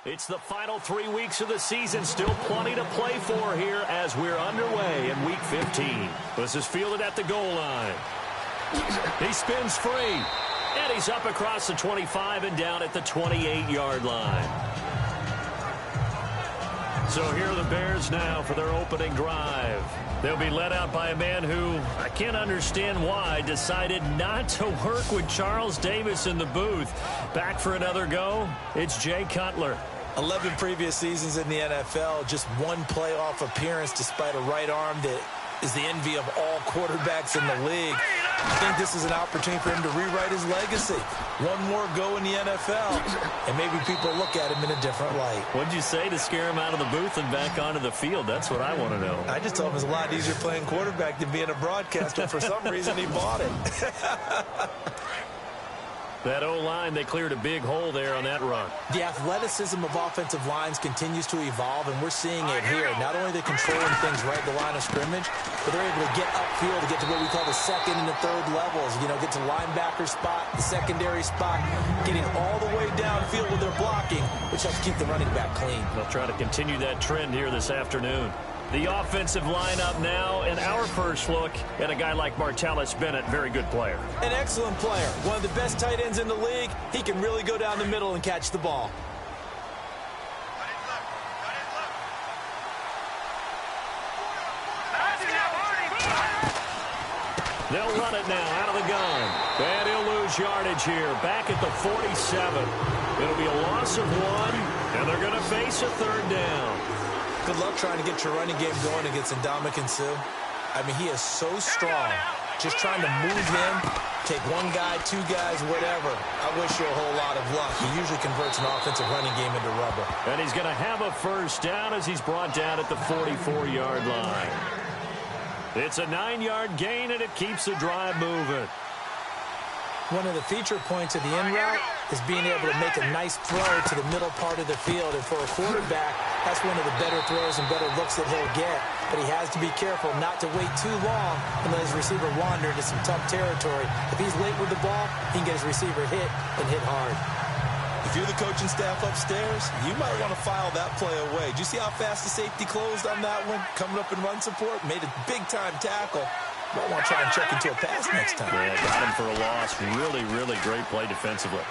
It's the final 3 weeks of the season. Still plenty to play for here as we're underway in Week 15. This is fielded at the goal line. He spins free. And he's up across the 25 and down at the 28-yard line. So here are the Bears now for their opening drive. They'll be led out by a man who, I can't understand why, decided not to work with Charles Davis in the booth. Back for another go, it's Jay Cutler. 11 previous seasons in the NFL, just one playoff appearance despite a right arm that is the envy of all quarterbacks in the league. I think this is an opportunity for him to rewrite his legacy. One more go in the NFL, and maybe people look at him in a different light. What'd you say to scare him out of the booth and back onto the field? That's what I want to know. I just told him it's a lot easier playing quarterback than being a broadcaster. For some reason, he bought it. That O-line, they cleared a big hole there on that run. The athleticism of offensive lines continues to evolve, and we're seeing it here. Not only are they controlling things right at the line of scrimmage, but they're able to get upfield to get to what we call the second and the third levels. You know, get to the linebacker spot, the secondary spot, getting all the way downfield with their blocking, which helps keep the running back clean. They'll try to continue that trend here this afternoon. The offensive lineup now, and our first look at a guy like Martellus Bennett, very good player. An excellent player, one of the best tight ends in the league. He can really go down the middle and catch the ball. They'll run it now out of the gun. And he'll lose yardage here, back at the 47. It'll be a loss of 1, and they're going to face a third down. Good luck trying to get your running game going against Ndamukong Suh. I mean, he is so strong. Just trying to move in, take one guy, two guys, whatever. I wish you a whole lot of luck. He usually converts an offensive running game into rubber. And he's going to have a first down as he's brought down at the 44-yard line. It's a 9-yard gain, and it keeps the drive moving. One of the feature points of the in route is being able to make a nice throw to the middle part of the field. And for a quarterback, that's one of the better throws and better looks that he'll get. But he has to be careful not to wait too long and let his receiver wander into some tough territory. If he's late with the ball, he can get his receiver hit and hit hard. If you're the coaching staff upstairs, you might want to file that play away. Did you see how fast the safety closed on that one? Coming up in run support, made a big-time tackle. Might want to try and check into a pass next time. Yeah, got him for a loss. Really, really great play defensively.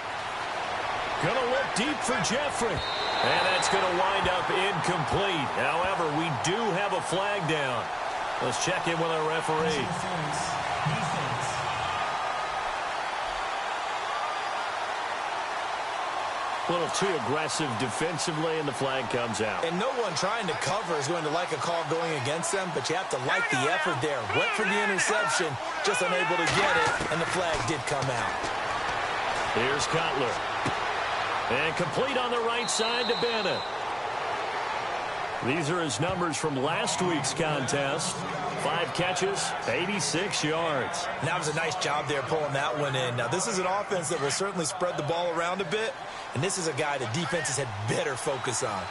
Going to look deep for Jeffrey. And that's going to wind up incomplete. However, we do have a flag down. Let's check in with our referee. A little too aggressive defensively, and the flag comes out. And no one trying to cover is going to like a call going against them, but you have to like the effort there. Went for the interception, just unable to get it, and the flag did come out. Here's Cutler. And complete on the right side to Bennett. These are his numbers from last week's contest. 5 catches, 86 yards. And that was a nice job there pulling that one in. Now, this is an offense that will certainly spread the ball around a bit, and this is a guy the defenses had better focus on.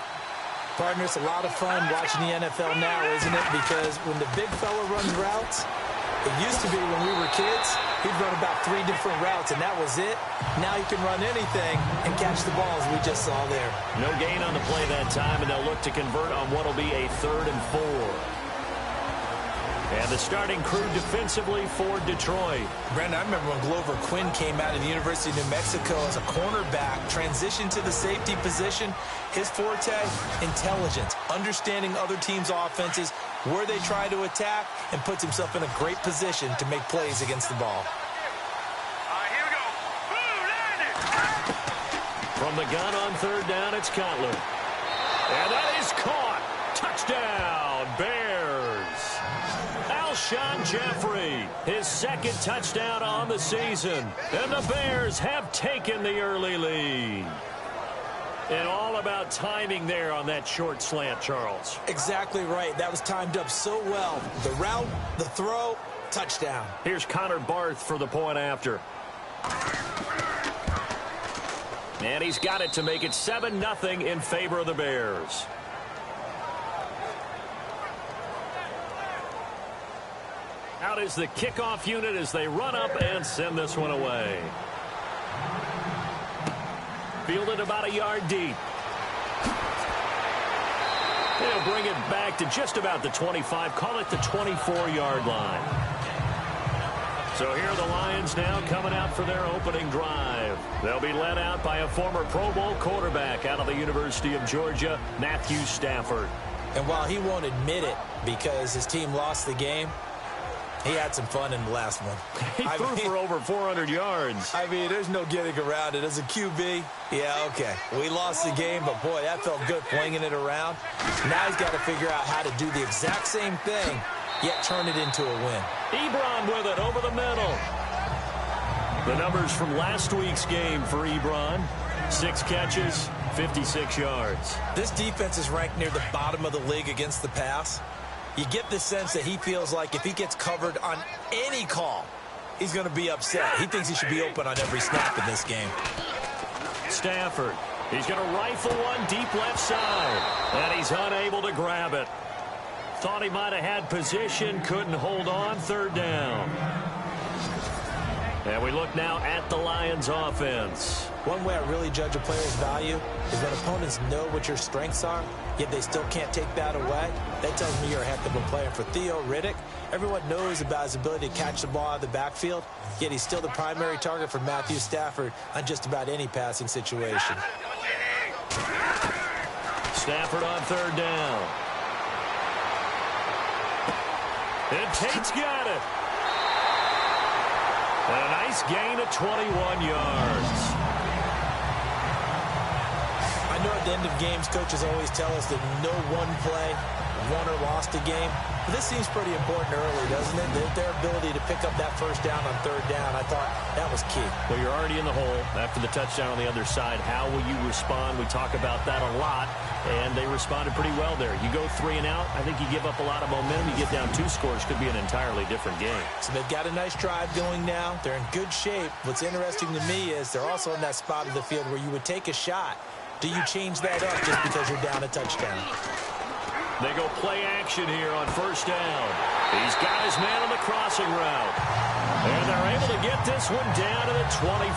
Partner, it's a lot of fun watching the NFL now, isn't it? Because when the big fella runs routes, it used to be when we were kids, he'd run about 3 different routes, and that was it. Now he can run anything and catch the ball, as we just saw there. No gain on the play that time, and they'll look to convert on what will be a 3rd and 4. And the starting crew defensively for Detroit. Brandon, I remember when Glover Quinn came out of the University of New Mexico as a cornerback, transitioned to the safety position. His forte, intelligence, understanding other teams' offenses, where they try to attack, and puts himself in a great position to make plays against the ball. Here we go. From the gun on 3rd down, it's Cutler. And that is caught. Touchdown, Bears. Alshon Jeffrey, his 2nd touchdown on the season. And the Bears have taken the early lead. And all about timing there on that short slant, Charles. Exactly right. That was timed up so well. The route, the throw, touchdown. Here's Connor Barth for the point after. And he's got it to make it 7-0 in favor of the Bears. Out is the kickoff unit as they run up and send this one away. Fielded about a yard deep. They'll bring it back to just about the 25. Call it the 24-yard line. So here are the Lions now coming out for their opening drive. They'll be led out by a former Pro Bowl quarterback out of the University of Georgia, Matthew Stafford. And while he won't admit it because his team lost the game, he had some fun in the last one. He threw for over 400 yards. I mean, there's no getting around it. As a QB, yeah, okay. We lost the game, but, boy, that felt good flinging it around. Now he's got to figure out how to do the exact same thing, yet turn it into a win. Ebron with it over the middle. The numbers from last week's game for Ebron: 6 catches, 56 yards. This defense is ranked near the bottom of the league against the pass. You get the sense that he feels like if he gets covered on any call, he's going to be upset. He thinks he should be open on every snap in this game. Stafford, he's going to rifle one deep left side, and he's unable to grab it. Thought he might have had position, couldn't hold on, 3rd down. And we look now at the Lions offense. One way I really judge a player's value is when opponents know what your strengths are, yet they still can't take that away. That tells me you're a heck of a player. For Theo Riddick, everyone knows about his ability to catch the ball out of the backfield, yet he's still the primary target for Matthew Stafford on just about any passing situation. Stafford on 3rd down. And Tate's got it. And a nice gain of 21 yards. I know at the end of games, coaches always tell us that no one play won or lost a game. But this seems pretty important early, doesn't it? Their ability to pick up that 1st down on 3rd down, I thought that was key. Well, you're already in the hole after the touchdown on the other side. How will you respond? We talk about that a lot, and they responded pretty well there. You go 3 and out, I think you give up a lot of momentum. You get down 2 scores, could be an entirely different game. So they've got a nice drive going now. They're in good shape. What's interesting to me is they're also in that spot of the field where you would take a shot. Do you change that up just because you're down a touchdown? They go play action here on 1st down. He's got his man on the crossing route. And they're able to get this one down to the 25.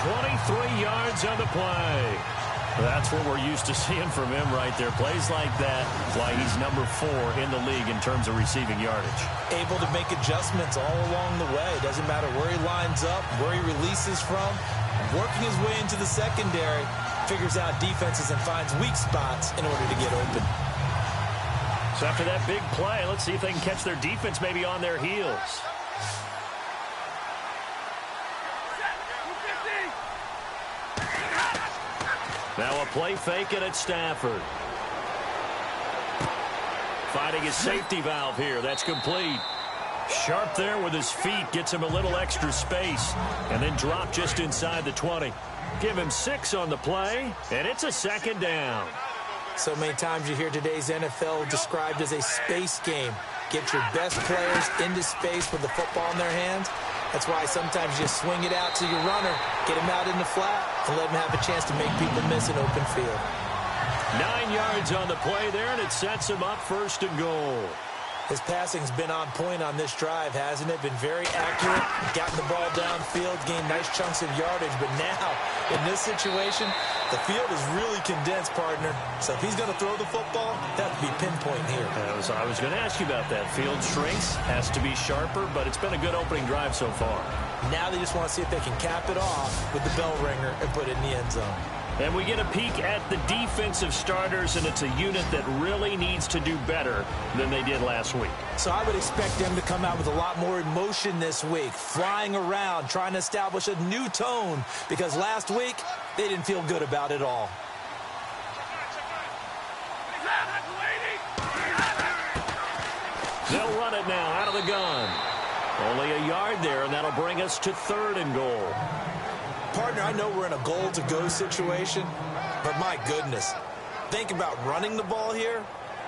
23 yards on the play. That's what we're used to seeing from him right there. Plays like that, why he's number 4 in the league in terms of receiving yardage. Able to make adjustments all along the way. Doesn't matter where he lines up, where he releases from. Working his way into the secondary, figures out defenses and finds weak spots in order to get open. So after that big play, let's see if they can catch their defense maybe on their heels. Now a play fake it at Stafford. Finding his safety valve here. That's complete. Sharp there with his feet. Gets him a little extra space. And then drop just inside the 20. Give him 6 on the play. And it's a 2nd down. So many times you hear today's NFL described as a space game. Get your best players into space with the football in their hands. That's why sometimes you swing it out to your runner, get him out in the flat, and let him have a chance to make people miss an open field. 9 yards on the play there, and it sets him up 1st and goal. His passing's been on point on this drive, hasn't it? Been very accurate, gotten the ball downfield, gained nice chunks of yardage. But now, in this situation, the field is really condensed, partner. So if he's going to throw the football, that would be pinpoint here. I was going to ask you about that. Field shrinks, has to be sharper, but it's been a good opening drive so far. Now they just want to see if they can cap it off with the bell ringer and put it in the end zone. And we get a peek at the defensive starters, and it's a unit that really needs to do better than they did last week. So I would expect them to come out with a lot more emotion this week, flying around, trying to establish a new tone, because last week they didn't feel good about it all. They'll run it now out of the gun. Only a yard there, and that'll bring us to 3rd and goal. Partner, I know we're in a goal-to-go situation, but my goodness, think about running the ball here.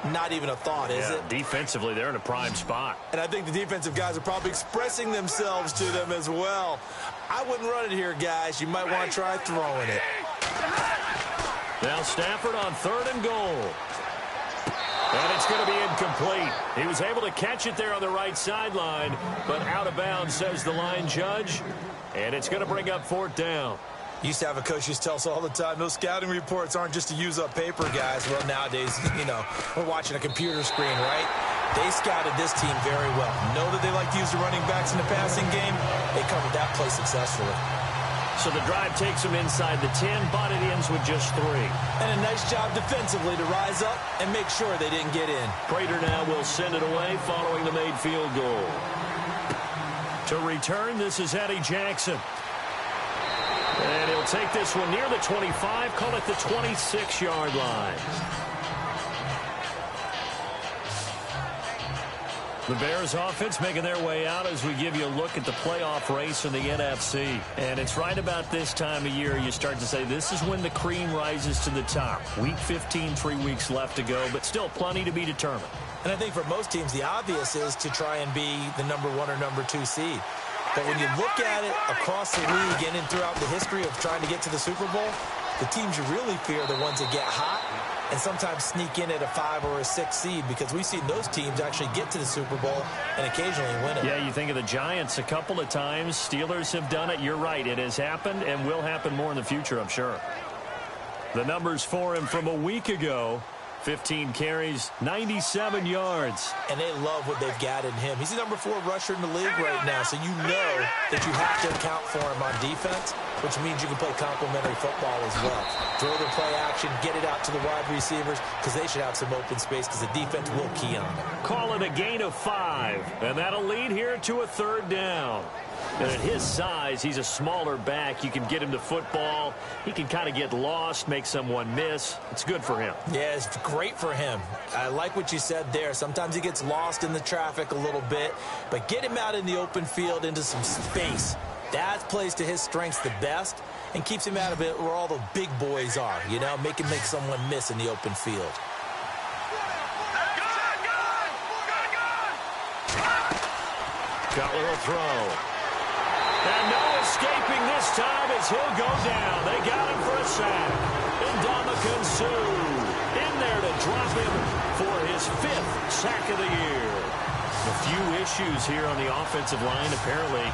Not even a thought, is it? Defensively, they're in a prime spot. And I think the defensive guys are probably expressing themselves to them as well. I wouldn't run it here, guys. You might want to try throwing it. Now Stafford on 3rd and goal. And it's going to be incomplete. He was able to catch it there on the right sideline, but out of bounds, says the line judge. And it's going to bring up 4th down. Used to have a coach who used to tell us all the time, those scouting reports aren't just to use up paper, guys. Well, nowadays, we're watching a computer screen, right? They scouted this team very well. Know that they like to use the running backs in the passing game. They covered that play successfully. So the drive takes them inside the 10, but it ends with just 3. And a nice job defensively to rise up and make sure they didn't get in. Prater now will send it away following the made field goal. To return, this is Eddie Jackson. And he'll take this one near the 25, call it the 26-yard line. The Bears offense making their way out as we give you a look at the playoff race in the NFC. And it's right about this time of year you start to say this is when the cream rises to the top. Week 15, 3 weeks left to go, but still plenty to be determined. And I think for most teams, the obvious is to try and be the number 1 or number 2 seed. But when you look at it across the league and throughout the history of trying to get to the Super Bowl, the teams you really fear are the ones that get hot and sometimes sneak in at a 5 or a 6 seed, because we've seen those teams actually get to the Super Bowl and occasionally win it. Yeah, you think of the Giants a couple of times. Steelers have done it. You're right. It has happened and will happen more in the future, I'm sure. The numbers for him from a week ago. 15 carries, 97 yards. And they love what they've got in him. He's the number 4 rusher in the league right now, so you know that you have to account for him on defense, which means you can play complementary football as well. Throw the play action, get it out to the wide receivers, because they should have some open space because the defense will key on them. Call it a gain of 5, and that'll lead here to a 3rd down. And at his size, he's a smaller back. You can get him to football. He can kind of get lost, make someone miss. It's good for him. Yeah, it's great for him. I like what you said there. Sometimes he gets lost in the traffic a little bit, but get him out in the open field into some space. That plays to his strengths the best and keeps him out of it where all the big boys are, make him make someone miss in the open field. Cutler will throw. And no escaping this time as he'll go down. They got him for a sack. Ndamukong Suh in there to drop him for his 5th sack of the year. A few issues here on the offensive line. Apparently,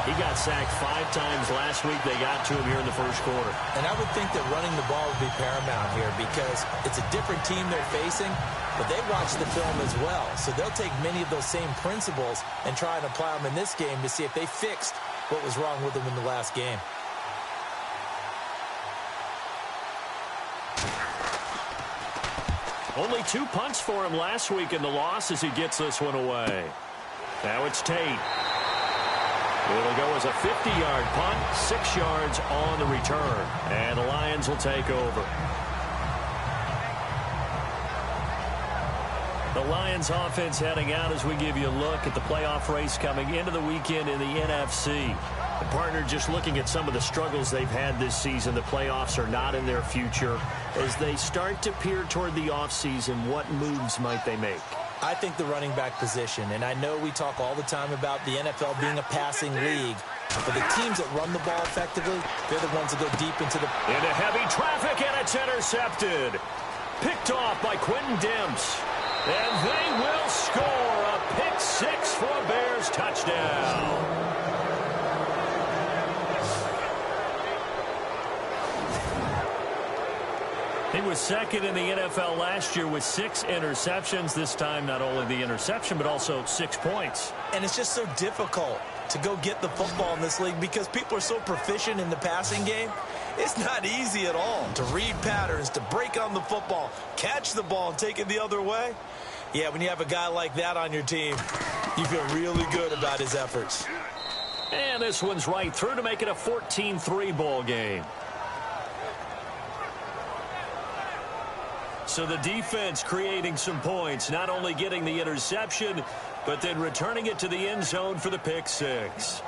he got sacked 5 times last week. They got to him here in the first quarter. And I would think that running the ball would be paramount here because it's a different team they're facing, but they watch the film as well. So they'll take many of those same principles and try and apply them in this game to see if they fixed what was wrong with them in the last game. Only 2 punts for him last week in the loss as he gets this one away. Now it's Tate. It'll go as a 50-yard punt, 6 yards on the return. And the Lions will take over. The Lions offense heading out as we give you a look at the playoff race coming into the weekend in the NFC. The partner, just looking at some of the struggles they've had this season, the playoffs are not in their future. As they start to peer toward the offseason, what moves might they make? I think the running back position, and I know we talk all the time about the NFL being a passing league, but the teams that run the ball effectively, they're the ones that go deep into heavy traffic, and it's intercepted. Picked off by Quentin Demps. And they will score a pick 6 for a Bears touchdown. He was second in the NFL last year with 6 interceptions. This time, not only the interception, but also 6 points. And it's just so difficult to go get the football in this league because people are so proficient in the passing game. It's not easy at all to read patterns, to break on the football, catch the ball, and take it the other way. Yeah, when you have a guy like that on your team, you feel really good about his efforts. And this one's right through to make it a 14-3 ball game. So the defense creating some points, not only getting the interception, but then returning it to the end zone for the pick 6.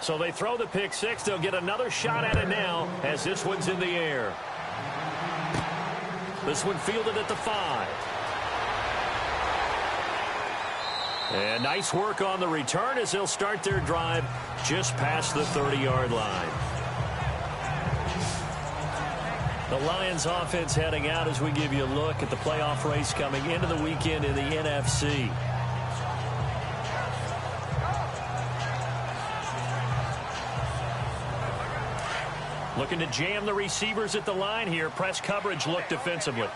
So they throw the pick 6. They'll get another shot at it now as this one's in the air. This one fielded at the 5. And nice work on the return as they'll start their drive just past the 30-yard line. The Lions offense heading out as we give you a look at the playoff race coming into the weekend in the NFC. Looking to jam the receivers at the line here. Press coverage look defensively.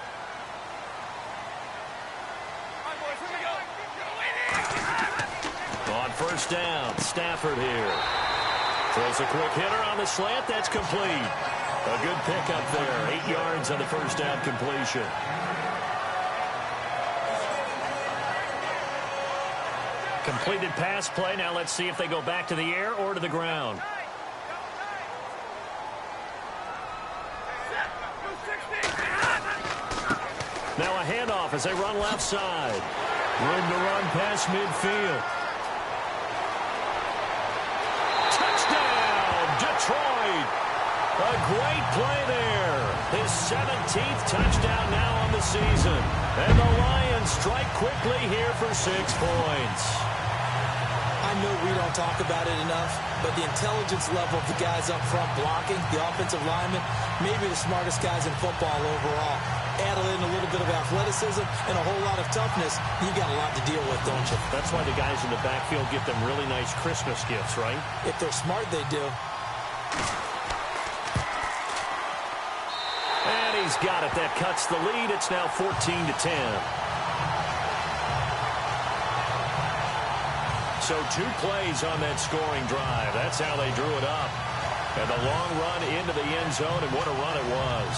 On first down, Stafford here. Throws a quick hitter on the slant. That's complete. A good pickup there. 8 yards on the first down completion. Completed pass play. Now let's see if they go back to the air or to the ground. Now a handoff as they run left side. Room to run past midfield. Touchdown, Detroit. A great play there. His 17th touchdown now on the season. And the Lions strike quickly here for 6 points. I know we don't talk about it enough, but the intelligence level of the guys up front blocking, the offensive linemen, maybe the smartest guys in football overall. Add in a little bit of athleticism and a whole lot of toughness, you got a lot to deal with, don't you? That's why the guys in the backfield get them really nice Christmas gifts, right? If they're smart, they do. And he's got it. That cuts the lead. It's now 14-10. So 2 plays on that scoring drive. That's how they drew it up. And the long run into the end zone, and what a run it was.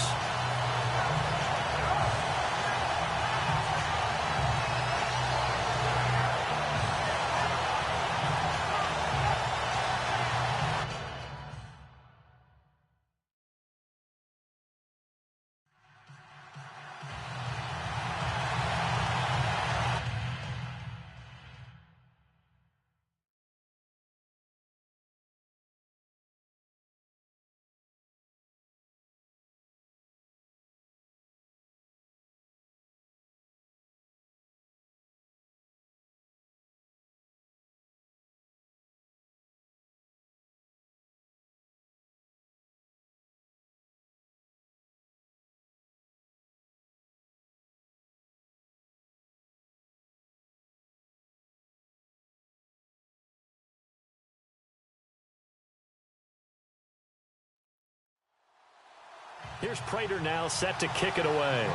Here's Prater now set to kick it away.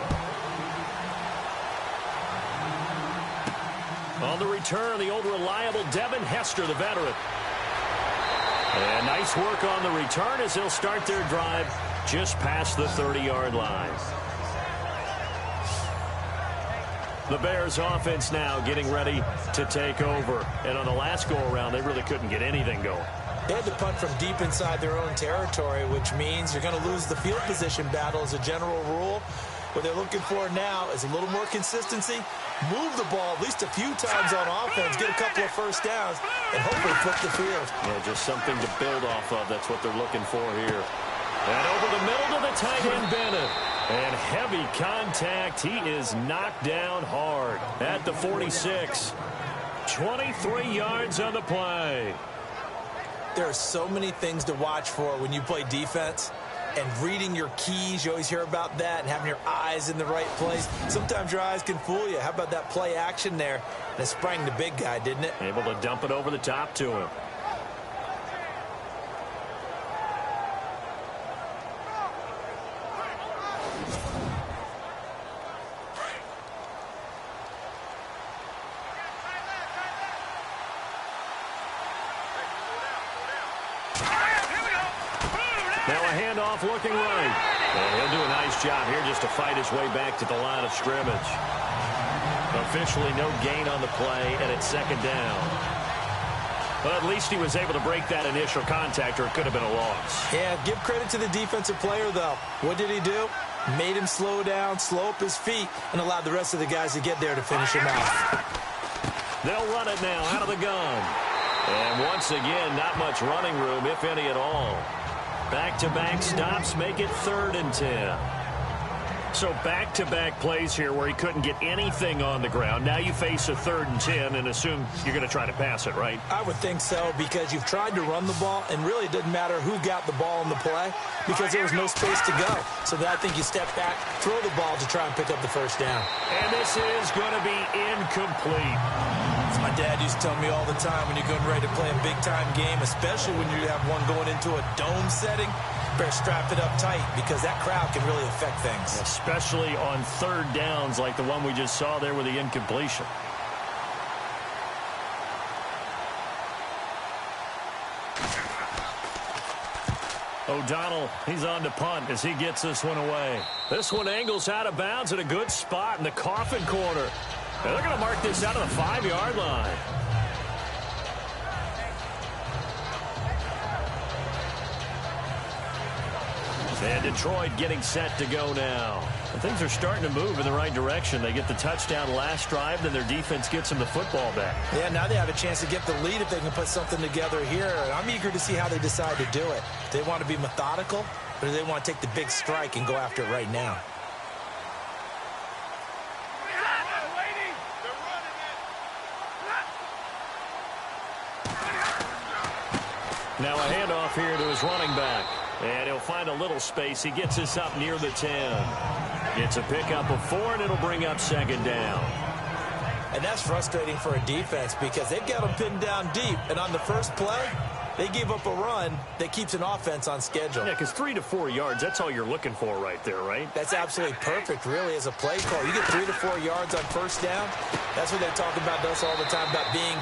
On the return, the old reliable Devin Hester, the veteran. And nice work on the return as they'll start their drive just past the 30-yard line. The Bears offense now getting ready to take over. And on the last go-around, they really couldn't get anything going. They had to punt from deep inside their own territory, which means you're going to lose the field position battle as a general rule. What they're looking for now is a little more consistency, move the ball at least a few times on offense, get a couple of first downs, and hopefully flip the field. Yeah, just something to build off of. That's what they're looking for here. And over the middle to the tight end, Bennett. And heavy contact. He is knocked down hard at the 46. 23 yards on the play. There are so many things to watch for when you play defense. And reading your keys, you always hear about that, and having your eyes in the right place. Sometimes your eyes can fool you. How about that play action there? And it sprang the big guy, didn't it? Able to dump it over the top to him. Now a handoff looking right. And he'll do a nice job here just to fight his way back to the line of scrimmage. Officially no gain on the play, and it's second down. But at least he was able to break that initial contact, or it could have been a loss. Yeah, give credit to the defensive player, though. What did he do? Made him slow down, slow up his feet, and allowed the rest of the guys to get there to finish him off. They'll run it now out of the gun. And once again, not much running room, if any at all. Back-to-back stops make it 3rd and 10. So back-to-back plays here where he couldn't get anything on the ground. Now you face a 3rd and 10 and assume you're going to try to pass it, right? I would think so, because you've tried to run the ball, and really it didn't matter who got the ball in the play because there was no space to go. So I think you step back, throw the ball to try and pick up the first down. And this is going to be incomplete. As my dad used to tell me all the time, when you're getting ready to play a big-time game, especially when you have one going into a dome setting, better strap it up tight because that crowd can really affect things. Especially on third downs like the one we just saw there with the incompletion. O'Donnell, he's on to punt as he gets this one away. This one angles out of bounds at a good spot in the coffin corner. And they're going to mark this out of the 5-yard line. And Detroit getting set to go now. And things are starting to move in the right direction. They get the touchdown last drive, then their defense gets them the football back. Yeah, now they have a chance to get the lead if they can put something together here. And I'm eager to see how they decide to do it. Do they want to be methodical, or do they want to take the big strike and go after it right now? Now a handoff here to his running back. And he'll find a little space. He gets us up near the 10. Gets a pickup of 4, and it'll bring up second down. And that's frustrating for a defense because they've got them pinned down deep. And on the first play, they gave up a run that keeps an offense on schedule. Yeah, because 3 to 4 yards, that's all you're looking for right there, right? That's absolutely perfect, really, as a play call. You get 3 to 4 yards on first down. That's what they talk about us all the time, about being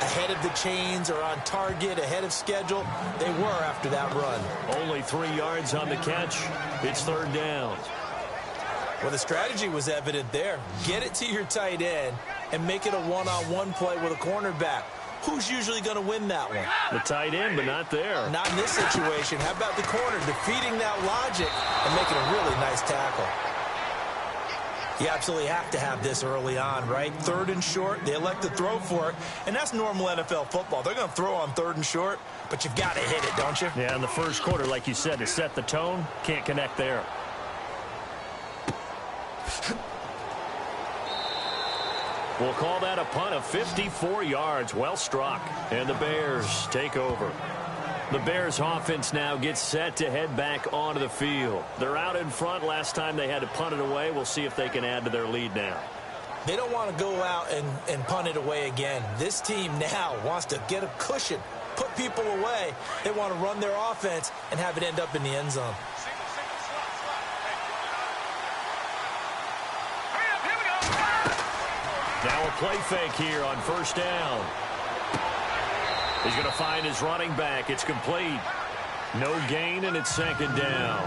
ahead of the chains or on target, ahead of schedule. They were after that run. Only 3 yards on the catch. It's third down. Well, the strategy was evident there. Get it to your tight end and make it a one-on-one play with a cornerback. Who's usually going to win that one? The tight end, but not there. Not in this situation. How about the corner defeating that logic and making a really nice tackle? You absolutely have to have this early on, right? Third and short, they elect to throw for it, and that's normal NFL football. They're going to throw on third and short, but you've got to hit it, don't you? Yeah, in the first quarter, like you said, to set the tone, can't connect there. We'll call that a punt of 54 yards. Well struck. And the Bears take over. The Bears offense now gets set to head back onto the field. They're out in front. Last time they had to punt it away. We'll see if they can add to their lead now. They don't want to go out and punt it away again. This team now wants to get a cushion, put people away. They want to run their offense and have it end up in the end zone. Now a play fake here on first down. He's going to find his running back. It's complete. No gain, and it's second down.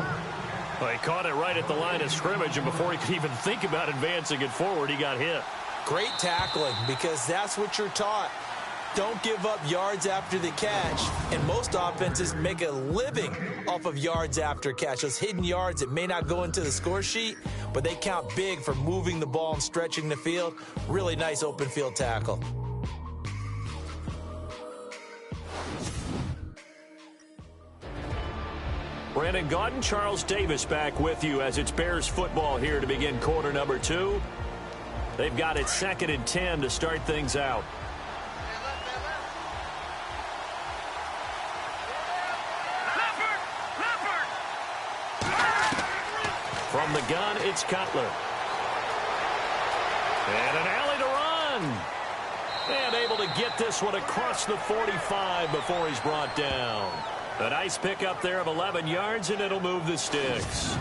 Well, he caught it right at the line of scrimmage, and before he could even think about advancing it forward, he got hit. Great tackling, because that's what you're taught. Don't give up yards after the catch, and most offenses make a living off of yards after catch. Those hidden yards that may not go into the score sheet, but they count big for moving the ball and stretching the field. Really nice open field tackle. Brandon Gaudin, Charles Davis back with you as it's Bears football here to begin quarter number 2. They've got it 2nd and 10 to start things out. From the gun, it's Cutler. And an alley to run. And able to get this one across the 45 before he's brought down. A nice pickup there of 11 yards, and it'll move the sticks.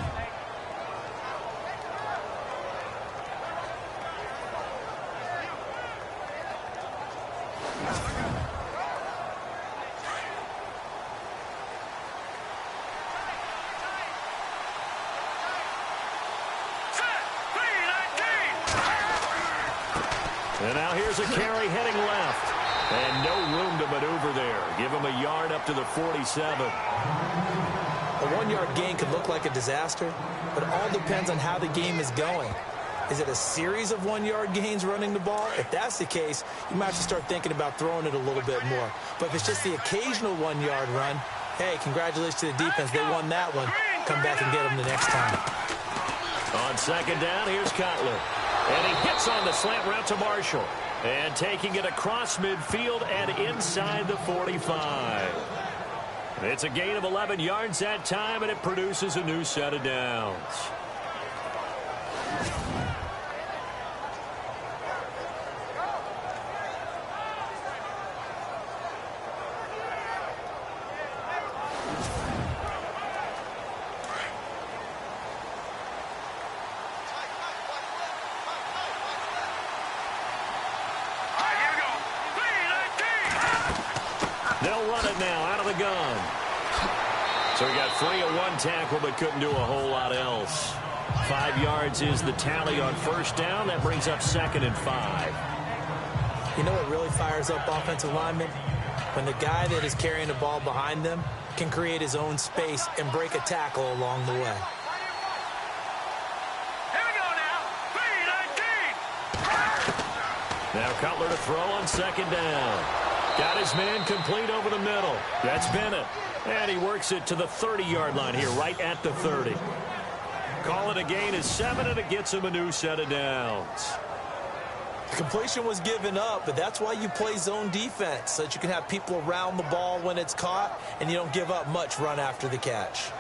And now here's a carry heading left. And no room to maneuver there. Give him a yard up to the 47. A 1-yard gain could look like a disaster, but it all depends on how the game is going. Is it a series of 1-yard gains running the ball? If that's the case, you might have to start thinking about throwing it a little bit more. But if it's just the occasional 1-yard run, hey, congratulations to the defense. They won that one. Come back and get them the next time. On second down, here's Cutler. And he hits on the slant route to Marshall. And taking it across midfield and inside the 45. It's a gain of 11 yards that time, and it produces a new set of downs. run it now out of the gun. So he got free of one tackle but couldn't do a whole lot else. 5 yards is the tally on first down. That brings up 2nd and 5. You know what really fires up offensive linemen? When the guy that is carrying the ball behind them can create his own space and break a tackle along the way. Here we go now. 3-19. Now Cutler to throw on 2nd down. Got his man complete over the middle. That's Bennett. And he works it to the 30-yard line here, right at the 30. Call it a gain of 7, and it gets him a new set of downs. The completion was given up, but that's why you play zone defense, so that you can have people around the ball when it's caught, and you don't give up much run after the catch.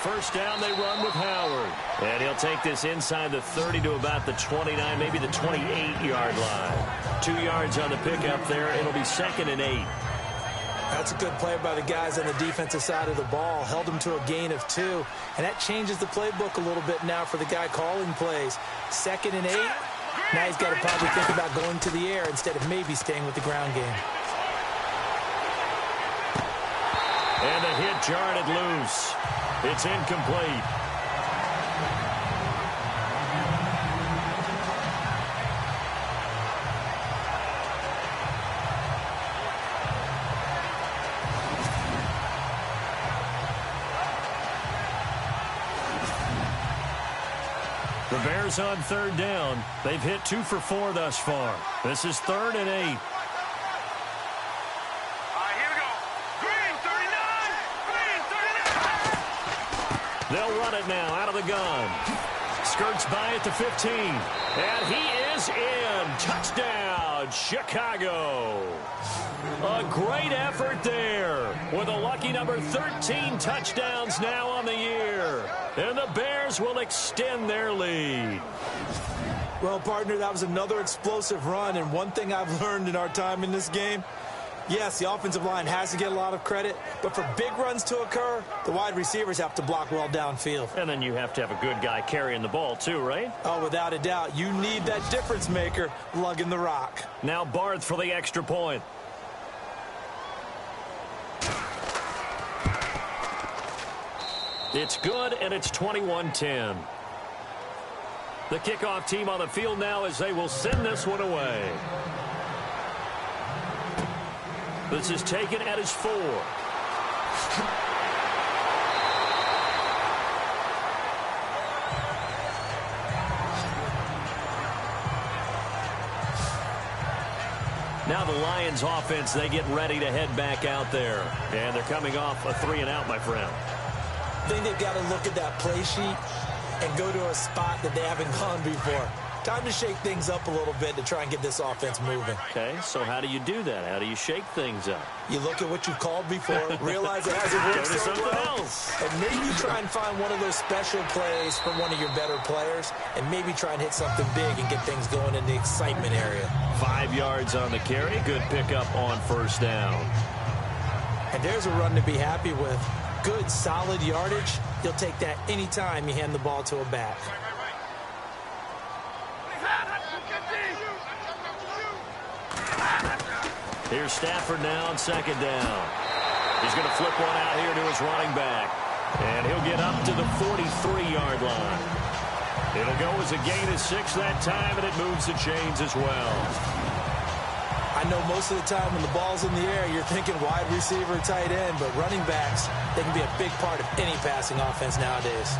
First down, they run with Howard. And he'll take this inside the 30 to about the 29, maybe the 28-yard line. 2 yards on the pickup there. It'll be 2nd and 8. That's a good play by the guys on the defensive side of the ball. Held them to a gain of 2. And that changes the playbook a little bit now for the guy calling plays. 2nd and 8. Now he's got to probably think about going to the air instead of maybe staying with the ground game. And the hit jarred it loose. It's incomplete. The Bears on 3rd down. They've hit 2 for 4 thus far. This is 3rd and 8. They'll run it now out of the gun. Skirts by at the 15. And he is in. Touchdown, Chicago. A great effort there with a lucky number 13 touchdowns now on the year. And the Bears will extend their lead. Well, partner, that was another explosive run. And one thing I've learned in our time in this game, yes, the offensive line has to get a lot of credit, but for big runs to occur, the wide receivers have to block well downfield. And then you have to have a good guy carrying the ball too, right? Oh, without a doubt. You need that difference maker lugging the rock. Now Barth for the extra point. It's good, and it's 21-10. The kickoff team on the field now as they will send this one away. This is taken at his 4. Now the Lions offense, they get ready to head back out there. And they're coming off a 3-and-out, my friend. I think they've got to look at that play sheet and go to a spot that they haven't gone before. Time to shake things up a little bit to try and get this offense moving. Okay, so how do you do that? How do you shake things up? You look at what you've called before, realize it hasn't worked so well, else. and maybe try and find one of those special plays from one of your better players, and maybe try and hit something big and get things going in the excitement area. 5 yards on the carry. Good pickup on first down. And there's a run to be happy with. Good, solid yardage. You'll take that anytime you hand the ball to a back. Here's Stafford now on 2nd down. He's going to flip one out here to his running back. And he'll get up to the 43-yard line. It'll go as a gain of 6 that time, and it moves the chains as well. I know most of the time when the ball's in the air, you're thinking wide receiver, tight end, but running backs, they can be a big part of any passing offense nowadays.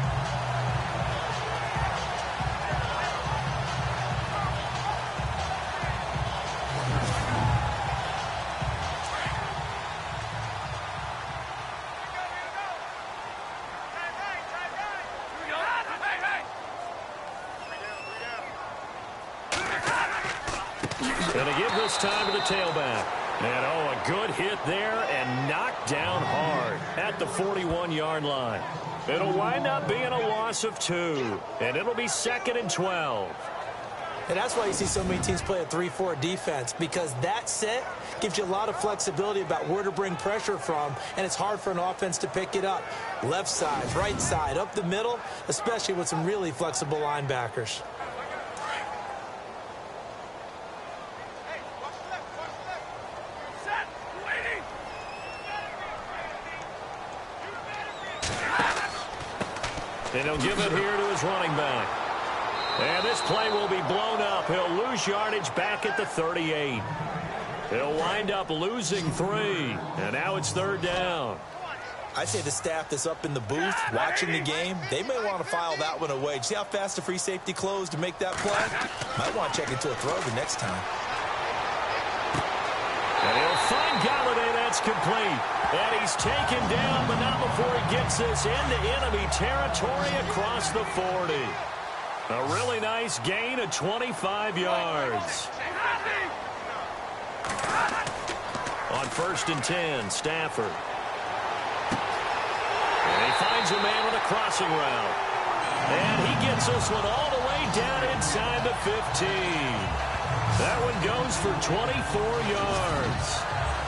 Going to give this time to the tailback. And, oh, a good hit there and knocked down hard at the 41-yard line. It'll wind up being a loss of 2, and it'll be 2nd and 12. And that's why you see so many teams play a 3-4 defense, because that set gives you a lot of flexibility about where to bring pressure from, and it's hard for an offense to pick it up. Left side, right side, up the middle, especially with some really flexible linebackers. And he'll give it here to his running back. And this play will be blown up. He'll lose yardage back at the 38. He'll wind up losing 3. And now it's 3rd down. I'd say the staff that's up in the booth watching the game, they may want to file that one away. See how fast the free safety closed to make that play? Might want to check into a throw the next time. And he'll find Galladay. That's complete. And he's taken down, but not before he gets this into enemy territory across the 40. A really nice gain of 25 yards. On 1st and 10, Stafford. And he finds a man with a crossing route. And he gets this one all the way down inside the 15. That one goes for 24 yards.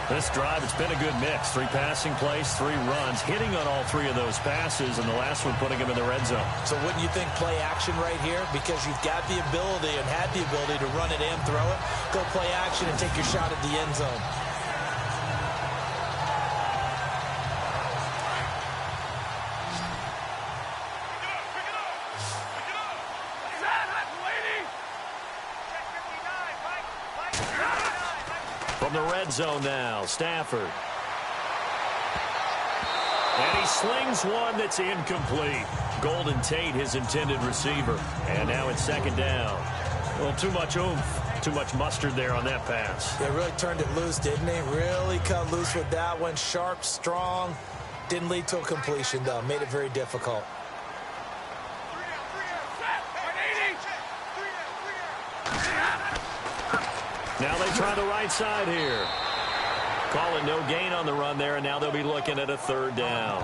This drive, it's been a good mix. 3 passing plays, 3 runs, hitting on all 3 of those passes, and the last one putting him in the red zone. So wouldn't you think play action right here? Because you've got the ability and had the ability to run it and throw it. Go play action and take your shot at the end zone. From the red zone now, Stafford. And he slings one that's incomplete. Golden Tate, his intended receiver. And now it's 2nd down. Well, too much oomph, too much mustard there on that pass. They really turned it loose, didn't they? Really cut loose with that one. Sharp, strong. Didn't lead to a completion, though. Made it very difficult. Now they try the right side here. Calling no gain on the run there, and now they'll be looking at a 3rd down.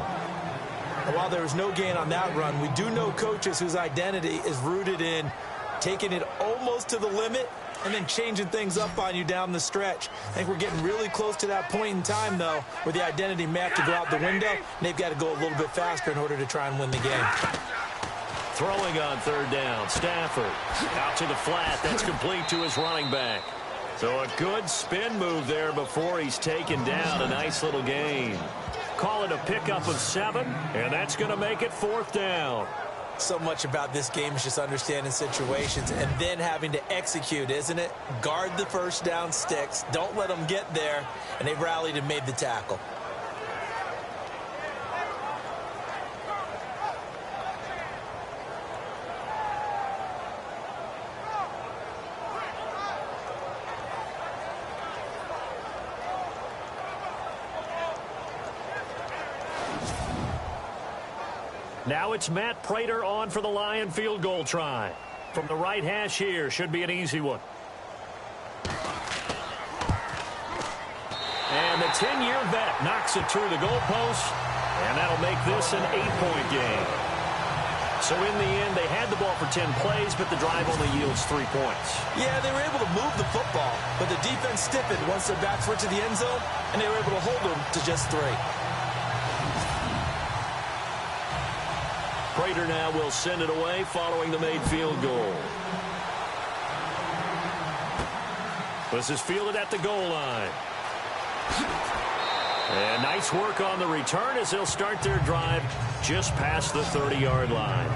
And while there was no gain on that run, we do know coaches whose identity is rooted in taking it almost to the limit and then changing things up on you down the stretch. I think we're getting really close to that point in time, though, where the identity may have to go out the window, and they've got to go a little bit faster in order to try and win the game. Throwing on 3rd down, Stafford. Out to the flat. That's complete to his running back. So a good spin move there before he's taken down. A nice little gain. Call it a pickup of 7, and that's going to make it 4th down. So much about this game is just understanding situations and then having to execute, isn't it? Guard the first down sticks. Don't let them get there. And they rallied and made the tackle. Now it's Matt Prater on for the Lion field goal try. From the right hash here, should be an easy one. And the 10-year vet knocks it through the goalpost, and that'll make this an 8-point game. So in the end, they had the ball for 10 plays, but the drive only yields 3 points. Yeah, they were able to move the football, but the defense stiffened once their backs were to the end zone, and they were able to hold them to just 3. Prater now will send it away following the made field goal. This is fielded at the goal line. And nice work on the return as they'll start their drive just past the 30-yard line.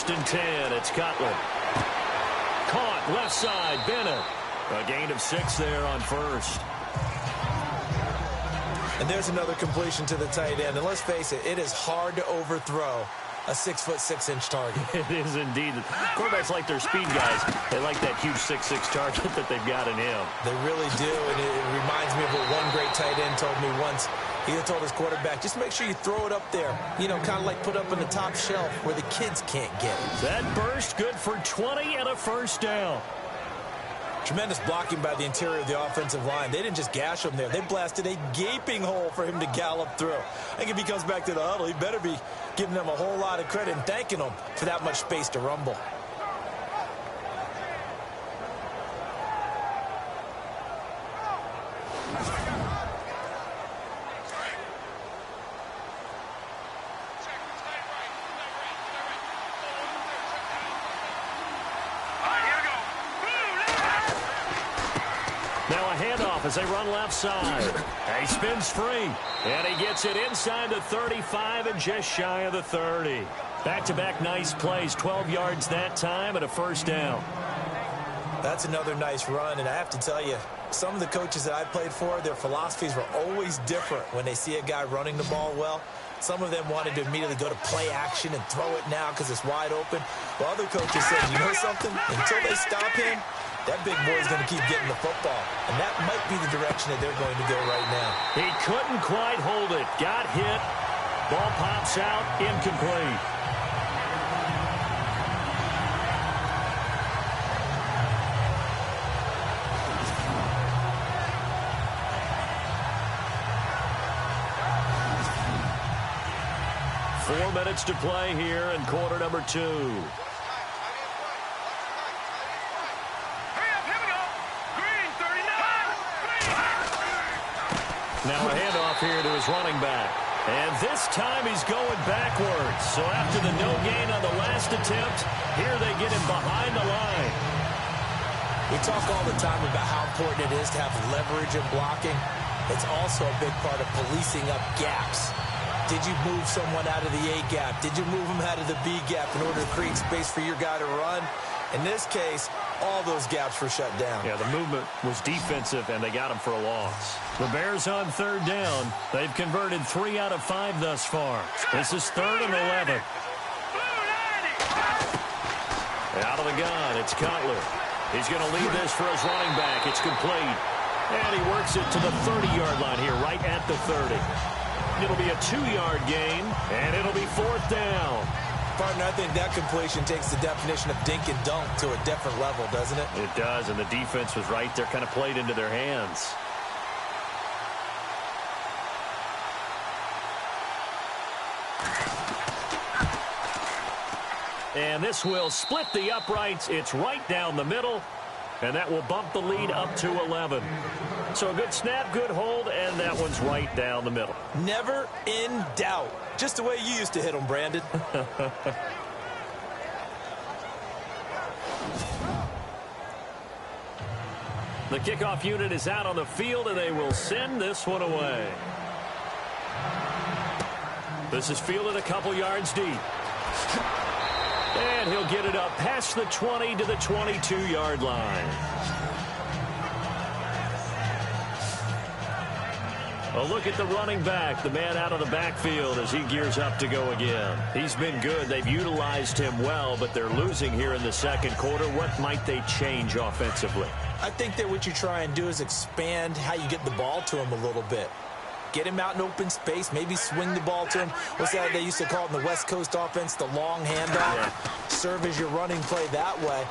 And 10, it's Cutler. Caught left side, Bennett. A gain of 6 there on 1st. And there's another completion to the tight end. And let's face it, it is hard to overthrow a 6'6" target. It is indeed. Quarterbacks like their speed guys. They like that huge 6'6" target that they've got in him. They really do, and it reminds me of what one great tight end told me once. He told his quarterback, just make sure you throw it up there. You know, kind of like put up on the top shelf where the kids can't get it. That burst good for 20 and a first down. Tremendous blocking by the interior of the offensive line. They didn't just gash him there. They blasted a gaping hole for him to gallop through. I think if he comes back to the huddle, he better be giving them a whole lot of credit and thanking them for that much space to rumble. Now a handoff as they run left side. He spins free, and he gets it inside the 35 and just shy of the 30. Back-to-back nice plays, 12 yards that time and a first down. That's another nice run, and I have to tell you, some of the coaches that I played for, their philosophies were always different when they see a guy running the ball well. Some of them wanted to immediately go to play action and throw it now because it's wide open. While other coaches said, you know something? Until they stop him, that big boy is going to keep getting the football. And that might be the direction that they're going to go right now. He couldn't quite hold it. Got hit. Ball pops out. Incomplete. Four minutes to play here in quarter number 2. Now a handoff here to his running back. And this time he's going backwards. So after the no gain on the last attempt, here they get him behind the line. We talk all the time about how important it is to have leverage in blocking. It's also a big part of policing up gaps. Did you move someone out of the A gap? Did you move him out of the B gap in order to create space for your guy to run? In this case, all those gaps were shut down. Yeah, the movement was defensive, and they got him for a loss. The Bears on third down. They've converted 3 out of 5 thus far. This is 3rd and 11. Out of the gun, it's Cutler. He's going to lead this for his running back. It's complete. And he works it to the 30-yard line here, right at the 30. It'll be a 2-yard gain, and it'll be 4th down. Partner, I think that completion takes the definition of dink and dunk to a different level, doesn't it? It does, and the defense was right there, kind of played into their hands. And this will split the uprights. It's right down the middle, and that will bump the lead up to 11. So a good snap, good hold, and that one's right down the middle. Never in doubt. Just the way you used to hit them, Brandon. The kickoff unit is out on the field, and they will send this one away. This is fielded a couple yards deep. And he'll get it up past the 20 to the 22-yard line. A look at the running back, the man out of the backfield as he gears up to go again. He's been good. They've utilized him well, but they're losing here in the second quarter. What might they change offensively? I think that what you try and do is expand how you get the ball to him a little bit. Get him out in open space, maybe swing the ball to him. What's that they used to call it in the West Coast offense, the long handoff? Yeah. Serve as your running play that way,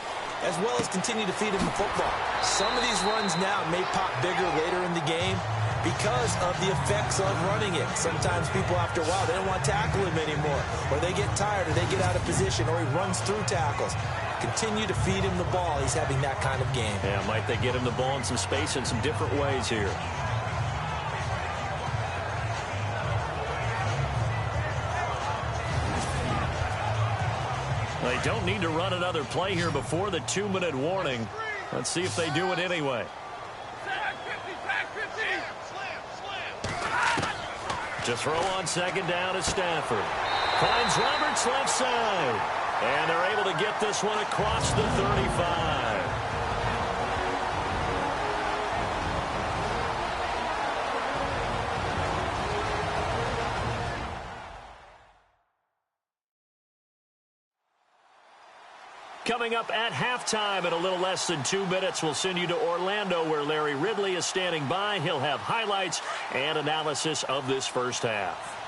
as well as continue to feed him the football. Some of these runs now may pop bigger later in the game because of the effects of running it. Sometimes people, after a while, they don't want to tackle him anymore, or they get tired, or they get out of position, or he runs through tackles. Continue to feed him the ball. He's having that kind of game. Yeah, might they get him the ball in some space in some different ways here. They don't need to run another play here before the 2-minute warning. Let's see if they do it anyway. To throw on second down is Stafford. Finds Roberts left side. And they're able to get this one across the 35. Coming up at halftime in a little less than 2 minutes, we'll send you to Orlando where Larry Ridley is standing by. He'll have highlights and analysis of this first half.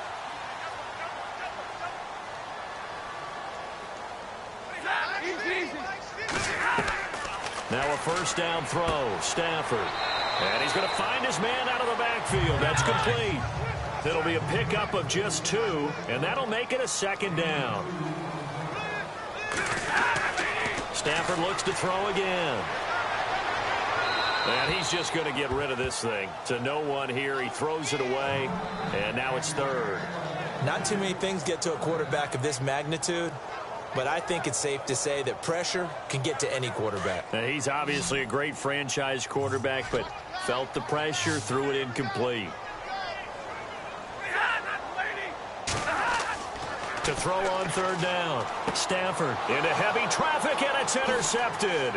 Now a first down throw, Stafford. And he's going to find his man out of the backfield. That's complete. It'll be a pickup of just 2, and that'll make it a second down. Stafford looks to throw again. And he's just going to get rid of this thing. To no one here. He throws it away, and now it's third. Not too many things get to a quarterback of this magnitude, but I think it's safe to say that pressure can get to any quarterback. Now, he's obviously a great franchise quarterback, but felt the pressure, threw it incomplete. To throw on third down. Stafford into heavy traffic, and it's intercepted.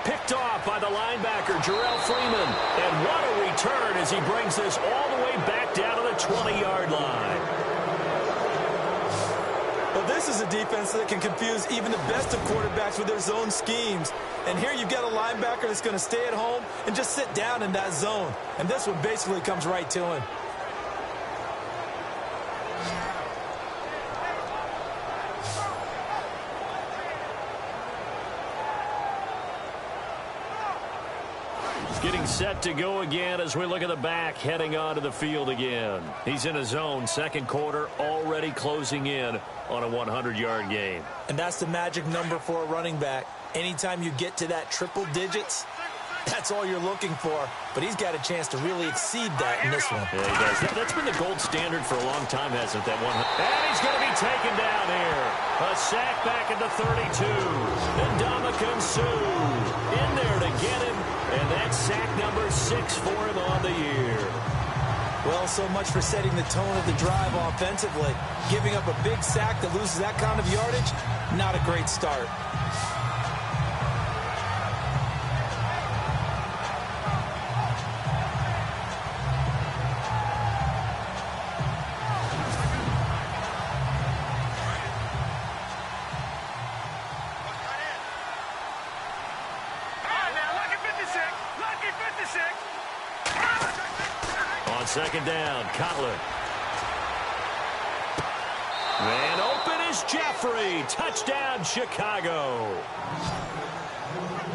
Picked off by the linebacker, Jarrell Freeman. And what a return as he brings this all the way back down to the 20-yard line. Well, this is a defense that can confuse even the best of quarterbacks with their zone schemes. And here you've got a linebacker that's going to stay at home and just sit down in that zone. And this one basically comes right to him. Getting set to go again as we look at the back heading onto the field again. He's in a zone, second quarter, already closing in on a 100-yard game. And that's the magic number for a running back. Anytime you get to that triple digits, that's all you're looking for. But he's got a chance to really exceed that in this one. Yeah, he does. That's been the gold standard for a long time, hasn't it? That one. And he's going to be taken down here. A sack back at the 32. And Ndamukong Suh in there to get him. And that's sack number 6 for him on the year. Well, so much for setting the tone of the drive offensively. Giving up a big sack that loses that kind of yardage, not a great start. Second down, Cutler. And open is Jeffrey. Touchdown, Chicago.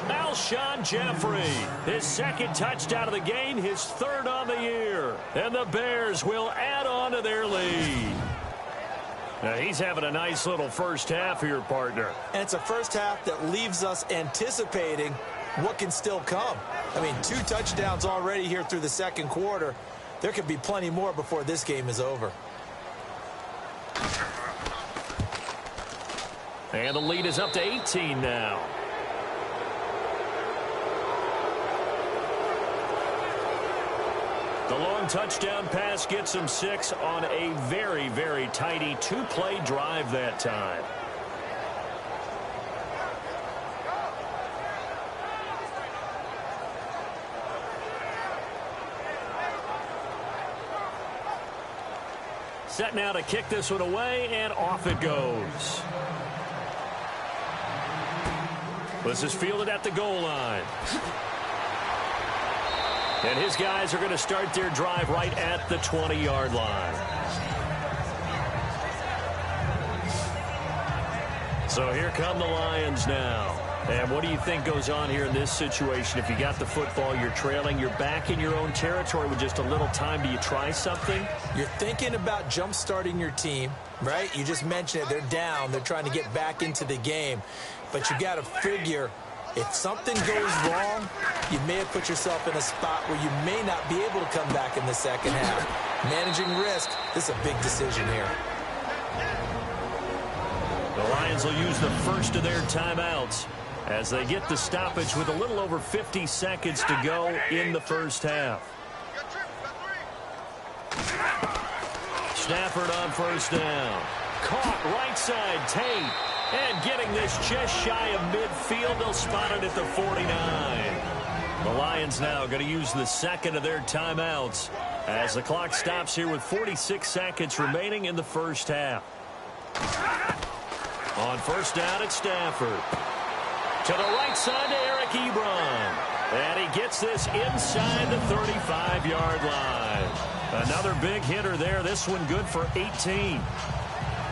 Alshon Jeffrey, his second touchdown of the game, his third on the year. And the Bears will add on to their lead. Now, he's having a nice little first half here, partner. And it's a first half that leaves us anticipating what can still come. I mean, 2 touchdowns already here through the second quarter. There could be plenty more before this game is over. And the lead is up to 18 now. The long touchdown pass gets him 6 on a very, very tidy 2-play drive that time. Set now to kick this one away, and off it goes. This is fielded at the goal line. And his guys are going to start their drive right at the 20-yard line. So here come the Lions now. And what do you think goes on here in this situation? If you got the football, you're trailing, you're back in your own territory with just a little time. Do you try something? You're thinking about jump-starting your team, right? You just mentioned it. They're down. They're trying to get back into the game. But you got to figure if something goes wrong, you may have put yourself in a spot where you may not be able to come back in the second half. Managing risk, this is a big decision here. The Lions will use the first of their timeouts as they get the stoppage with a little over 50 seconds to go in the first half. Stafford on first down. Caught right side, Tate. And getting this just shy of midfield, they'll spot it at the 49. The Lions now going to use the second of their timeouts as the clock stops here with 46 seconds remaining in the first half. On first down, it's Stafford. To the right side to Eric Ebron. And he gets this inside the 35-yard line. Another big hitter there. This one good for 18.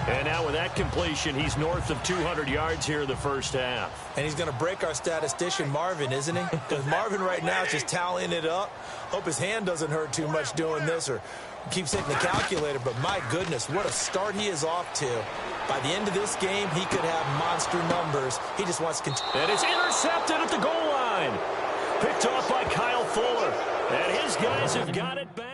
And now with that completion, he's north of 200 yards here in the first half. And he's going to break our statistician Marvin, isn't he? Because Marvin right now is just tallying it up. Hope his hand doesn't hurt too much doing this or keeps hitting the calculator. But my goodness, what a start he is off to. By the end of this game, he could have monster numbers. He just wants to continue. And it's intercepted at the goal line. Picked off by Kyle Fuller. And his guys have got it back.